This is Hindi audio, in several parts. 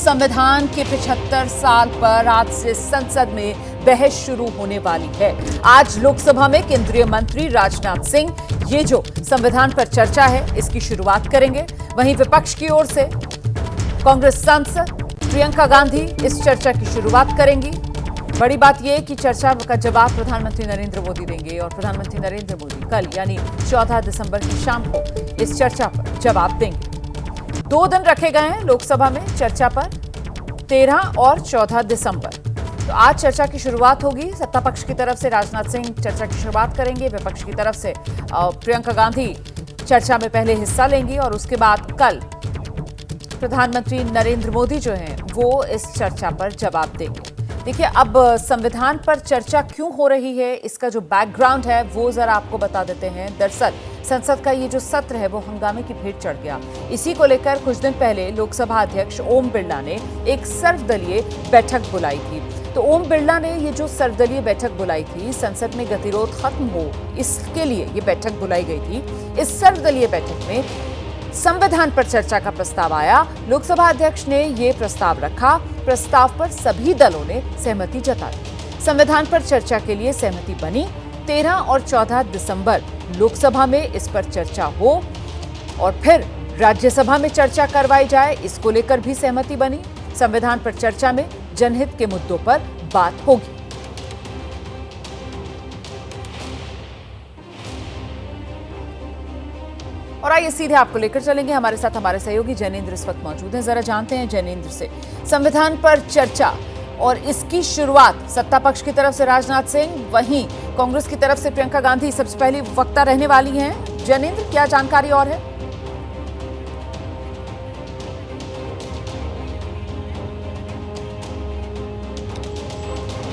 संविधान के 75 साल पर आज से संसद में बहस शुरू होने वाली है। आज लोकसभा में केंद्रीय मंत्री राजनाथ सिंह ये जो संविधान पर चर्चा है इसकी शुरुआत करेंगे। वहीं विपक्ष की ओर से कांग्रेस सांसद प्रियंका गांधी इस चर्चा की शुरुआत करेंगी। बड़ी बात यह कि चर्चा का जवाब प्रधानमंत्री नरेंद्र मोदी देंगे और प्रधानमंत्री नरेंद्र मोदी कल यानी 14 दिसंबर की शाम को इस चर्चा पर जवाब देंगे। 2 दिन रखे गए हैं लोकसभा में चर्चा पर, 13 और 14 दिसंबर। तो आज चर्चा की शुरुआत होगी। सत्ता पक्ष की तरफ से राजनाथ सिंह चर्चा की शुरुआत करेंगे, विपक्ष की तरफ से प्रियंका गांधी चर्चा में पहले हिस्सा लेंगी और उसके बाद कल प्रधानमंत्री नरेंद्र मोदी जो हैं वो इस चर्चा पर जवाब देंगे। देखिए, अब संविधान पर चर्चा क्यों हो रही है, इसका जो बैकग्राउंड है वो जरा आपको बता देते हैं। दरअसल संसद का ये जो सत्र है वो हंगामे की भेंट चढ़ गया। इसी को लेकर कुछ दिन पहले लोकसभा अध्यक्ष ओम बिरला ने एक सर्वदलीय बैठक बुलाई थी। तो ओम बिरला ने ये जो सर्वदलीय बैठक बुलाई थी, संसद में गतिरोध खत्म हो इसके लिए ये बैठक बुलाई गई थी। इस सर्वदलीय बैठक में संविधान पर चर्चा का प्रस्ताव आया। लोकसभा अध्यक्ष ने ये प्रस्ताव रखा। प्रस्ताव पर सभी दलों ने सहमति जताई। संविधान पर चर्चा के लिए सहमति बनी। 13 और 14 दिसंबर लोकसभा में इस पर चर्चा हो और फिर राज्यसभा में चर्चा करवाई जाए, इसको लेकर भी सहमति बनी। संविधान पर चर्चा में जनहित के मुद्दों पर बात होगी। और आइए सीधे आपको लेकर चलेंगे। हमारे साथ हमारे सहयोगी जैनेंद्र इस वक्त मौजूद हैं। जरा जानते हैं जैनेंद्र से, संविधान पर चर्चा और इसकी शुरुआत सत्ता पक्ष की तरफ से राजनाथ सिंह, वहीं कांग्रेस की तरफ से प्रियंका गांधी सबसे पहली वक्ता रहने वाली हैं। जैनेंद्र, क्या जानकारी और है?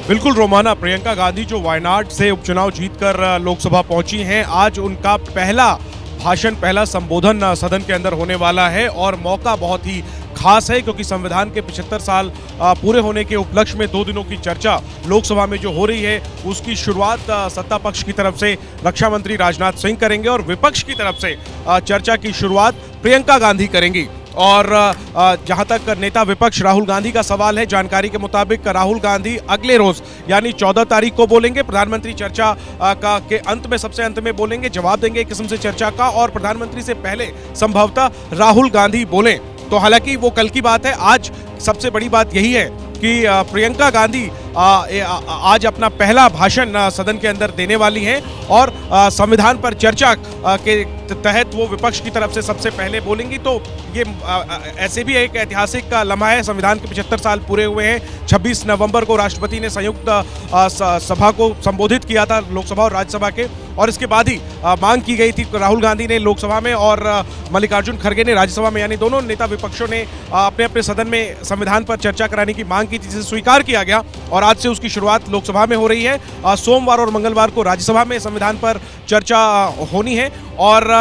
बिल्कुल रोमाना, प्रियंका गांधी जो वायनाड से उपचुनाव जीतकर लोकसभा पहुंची हैं, आज उनका पहला भाषण, पहला संबोधन सदन के अंदर होने वाला है और मौका बहुत ही खास है क्योंकि संविधान के 75 साल पूरे होने के उपलक्ष्य में 2 दिनों की चर्चा लोकसभा में जो हो रही है उसकी शुरुआत सत्ता पक्ष की तरफ से रक्षा मंत्री राजनाथ सिंह करेंगे और विपक्ष की तरफ से चर्चा की शुरुआत प्रियंका गांधी करेंगी। और जहां तक नेता विपक्ष राहुल गांधी का सवाल है, जानकारी के मुताबिक राहुल गांधी अगले रोज यानी 14 तारीख को बोलेंगे। प्रधानमंत्री चर्चा के अंत में, सबसे अंत में बोलेंगे, जवाब देंगे एक किस्म से चर्चा का और प्रधानमंत्री से पहले संभवतः राहुल गांधी बोलें। तो हालांकि वो कल की बात है। आज सबसे बड़ी बात यही है कि प्रियंका गांधी आज अपना पहला भाषण सदन के अंदर देने वाली हैं और संविधान पर चर्चा के तहत वो विपक्ष की तरफ से सबसे पहले बोलेंगी। तो ये ऐसे भी एक ऐतिहासिक लम्हा है। संविधान के 75 साल पूरे हुए हैं। 26 नवंबर को राष्ट्रपति ने संयुक्त सभा को संबोधित किया था, लोकसभा और राज्यसभा के, और इसके बाद ही मांग की गई थी। राहुल गांधी ने लोकसभा में और मल्लिकार्जुन खड़गे ने राज्यसभा में, यानी दोनों नेता विपक्षों ने अपने अपने सदन में संविधान पर चर्चा कराने की मांग की थी, जिसे स्वीकार किया गया और आज से उसकी शुरुआत लोकसभा में हो रही है। सोमवार और मंगलवार को राज्यसभा में संविधान पर चर्चा होनी है और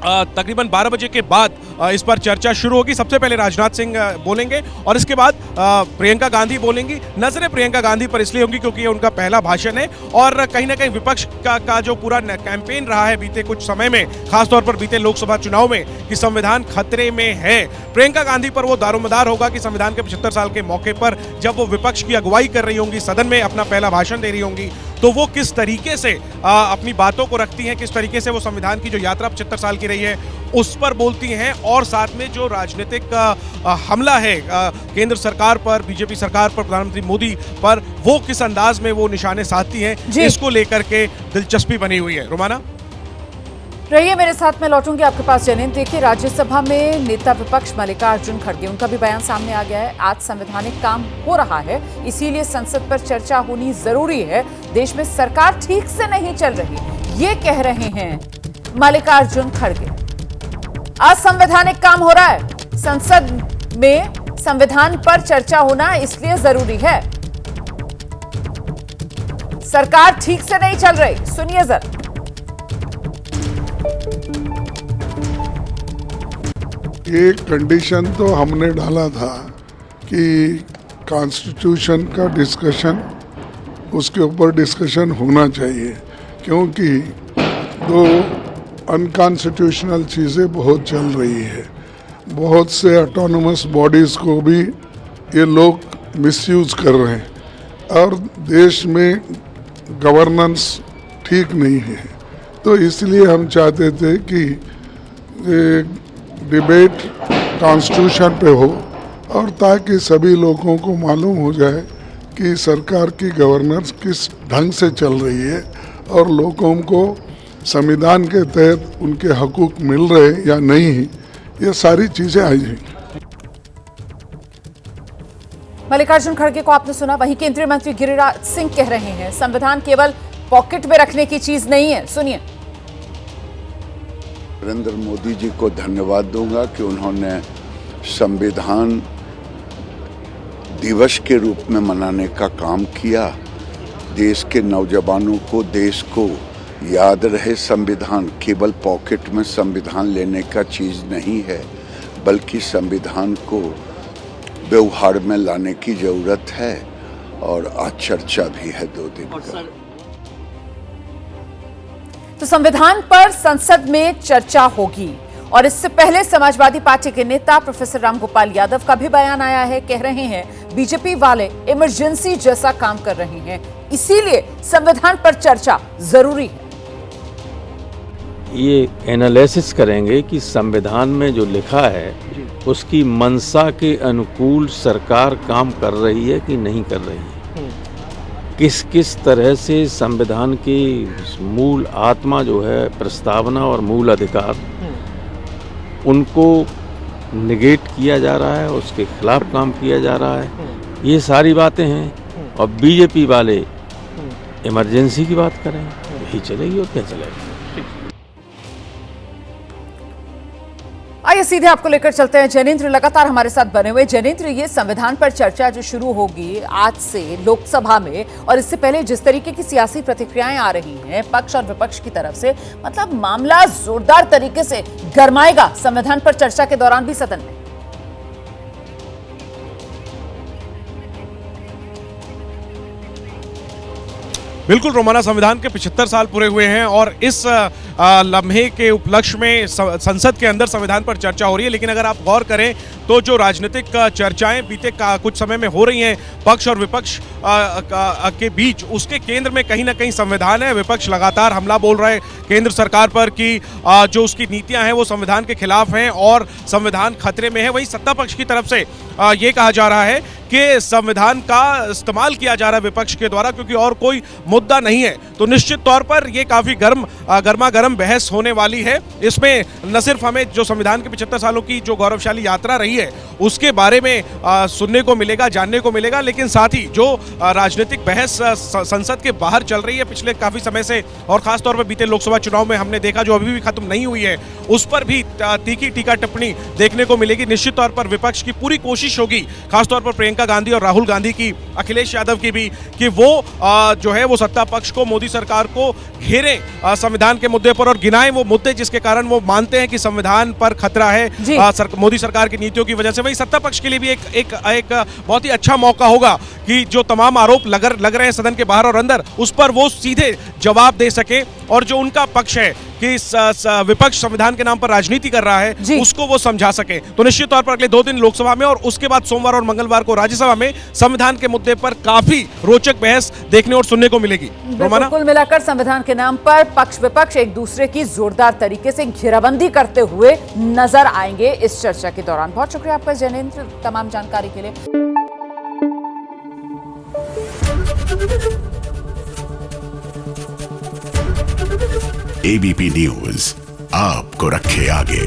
तकरीबन 12 बजे के बाद इस पर चर्चा शुरू होगी। सबसे पहले राजनाथ सिंह बोलेंगे और इसके बाद प्रियंका गांधी बोलेंगी। नजरें प्रियंका गांधी पर इसलिए होंगी क्योंकि ये उनका पहला भाषण है और कहीं ना कहीं विपक्ष का जो पूरा कैंपेन रहा है बीते कुछ समय में, खासतौर पर बीते लोकसभा चुनाव में, कि संविधान खतरे में है, प्रियंका गांधी पर वो दारोमदार होगा कि संविधान के 75 साल के मौके पर जब वो विपक्ष की अगुवाई कर रही होंगी, सदन में अपना पहला भाषण दे रही होंगी, तो वो किस तरीके से अपनी बातों को रखती हैं, किस तरीके से वो संविधान की जो यात्रा 75 साल की रही है उस पर बोलती हैं और साथ में जो राजनीतिक हमला है केंद्र सरकार पर, बीजेपी सरकार पर, प्रधानमंत्री मोदी पर, वो किस अंदाज में वो निशाने साधती हैं, इसको लेकर के दिलचस्पी बनी हुई है। रोमाना, रहिए मेरे साथ, मैं लौटूंगी आपके पास जैनेंद्र। देखिए, राज्यसभा में नेता विपक्ष मल्लिकार्जुन खड़गे, उनका भी बयान सामने आ गया है। आज संवैधानिक काम हो रहा है, इसीलिए संसद पर चर्चा होनी जरूरी है। देश में सरकार ठीक से नहीं चल रही, ये कह रहे हैं मल्लिकार्जुन खड़गे। असंवैधानिक काम हो रहा है, संसद में संविधान पर चर्चा होना इसलिए जरूरी है। सरकार ठीक से नहीं चल रही, सुनिए जरा। ये कंडीशन तो हमने डाला था कि कॉन्स्टिट्यूशन का डिस्कशन, उसके ऊपर डिस्कशन होना चाहिए, क्योंकि दो अनकॉन्स्टिट्यूशनल चीज़ें बहुत चल रही है। बहुत से ऑटोनोमस बॉडीज़ को भी ये लोग मिसयूज कर रहे हैं और देश में गवर्नेंस ठीक नहीं है। तो इसलिए हम चाहते थे कि डिबेट कॉन्स्टिट्यूशन पे हो और ताकि सभी लोगों को मालूम हो जाए कि सरकार की गवर्नेंस किस ढंग से चल रही है और लोगों को संविधान के तहत उनके हकूक मिल रहे या नहीं, ये सारी चीज़ें आई हैं। मल्लिकार्जुन खड़गे को आपने सुना, वहीं केंद्रीय मंत्री गिरिराज सिंह कह रहे हैं संविधान केवल पॉकेट में रखने की चीज नहीं है। सुनिए। नरेंद्र मोदी जी को धन्यवाद दूंगा कि उन्होंने संविधान दिवस के रूप में मनाने का काम किया। देश के नौजवानों को, देश को याद रहे संविधान केवल पॉकेट में संविधान लेने का चीज़ नहीं है, बल्कि संविधान को व्यवहार में लाने की जरूरत है। और आज चर्चा भी है 2 दिन का। तो संविधान पर संसद में चर्चा होगी और इससे पहले समाजवादी पार्टी के नेता प्रोफेसर रामगोपाल यादव का भी बयान आया है। कह रहे हैं बीजेपी वाले इमरजेंसी जैसा काम कर रहे हैं, इसीलिए संविधान पर चर्चा जरूरी है। ये एनालिसिस करेंगे कि संविधान में जो लिखा है उसकी मंशा के अनुकूल सरकार काम कर रही है कि नहीं कर रही है। किस किस तरह से संविधान की मूल आत्मा जो है, प्रस्तावना और मूल अधिकार, उनको निगेट किया जा रहा है, उसके खिलाफ काम किया जा रहा है। ये सारी बातें हैं और बीजेपी वाले इमरजेंसी की बात करें, यही चलेगी और क्या चलेगा। आइए सीधे आपको लेकर चलते हैं। जैनेंद्र लगातार हमारे साथ बने हुए। जैनेंद्र, ये संविधान पर चर्चा जो शुरू होगी आज से लोकसभा में, और इससे पहले जिस तरीके की सियासी प्रतिक्रियाएं आ रही हैं पक्ष और विपक्ष की तरफ से, मतलब मामला जोरदार तरीके से गरमाएगा संविधान पर चर्चा के दौरान भी सदन में। बिल्कुल रोमाना, संविधान के 75 साल पूरे हुए हैं और इस लम्हे के उपलक्ष्य में संसद के अंदर संविधान पर चर्चा हो रही है। लेकिन अगर आप गौर करें तो जो राजनीतिक चर्चाएं बीते कुछ समय में हो रही हैं पक्ष और विपक्ष के बीच, उसके केंद्र में कहीं ना कहीं संविधान है। विपक्ष लगातार हमला बोल रहा है केंद्र सरकार पर कि जो उसकी नीतियां हैं वो संविधान के खिलाफ हैं और संविधान खतरे में है। वहीं सत्ता पक्ष की तरफ से ये कहा जा रहा है कि संविधान का इस्तेमाल किया जा रहा है विपक्ष के द्वारा, क्योंकि और कोई मुद्दा नहीं है। तो निश्चित तौर पर ये काफी गर्मा गर्म बहस होने वाली है। इसमें न सिर्फ हमें जो संविधान के 75 सालों की जो गौरवशाली यात्रा रही है उसके बारे में सुनने को मिलेगा, जानने को मिलेगा, लेकिन साथ ही जो राजनीतिक बहस संसद के बाहर चल रही है पिछले काफी समय से, और खासतौर पर बीते लोकसभा चुनाव में हमने देखा, जो अभी भी खत्म नहीं हुई है, उस पर भी तीखी टीका टिप्पणी देखने को मिलेगी। निश्चित तौर पर विपक्ष की पूरी कोशिश होगी, खासतौर पर प्रियंका गांधी और राहुल गांधी की, अखिलेश यादव की भी, कि वो जो है वो सत्ता पक्ष को, मोदी सरकार को घेरे संविधान के मुद्दे पर और गिनाएं वो मुद्दे जिसके कारण वो मानते हैं कि संविधान पर खतरा है मोदी सरकार की नीतियों की वजह से। वही सत्ता पक्ष के लिए भी एक बहुत ही अच्छा मौका होगा कि जो तमाम आरोप लग रहे हैं सदन के बाहर और अंदर, उस पर वो सीधे जवाब दे सके और जो उनका पक्ष है कि विपक्ष संविधान के नाम पर राजनीति कर रहा है उसको वो समझा सके। तो निश्चित तौर पर अगले 2 दिन लोकसभा में और उसके बाद सोमवार और मंगलवार को राज्यसभा में संविधान के मुद्दे पर काफी रोचक बहस देखने और सुनने को मिलेगी। रोमाना, कुल मिलाकर संविधान के नाम पर पक्ष विपक्ष एक दूसरे की जोरदार तरीके से घेराबंदी करते हुए नजर आएंगे इस चर्चा के दौरान। बहुत शुक्रिया आपका जैनेंद्र तमाम जानकारी के लिए। एबीपी न्यूज आपको रखे आगे।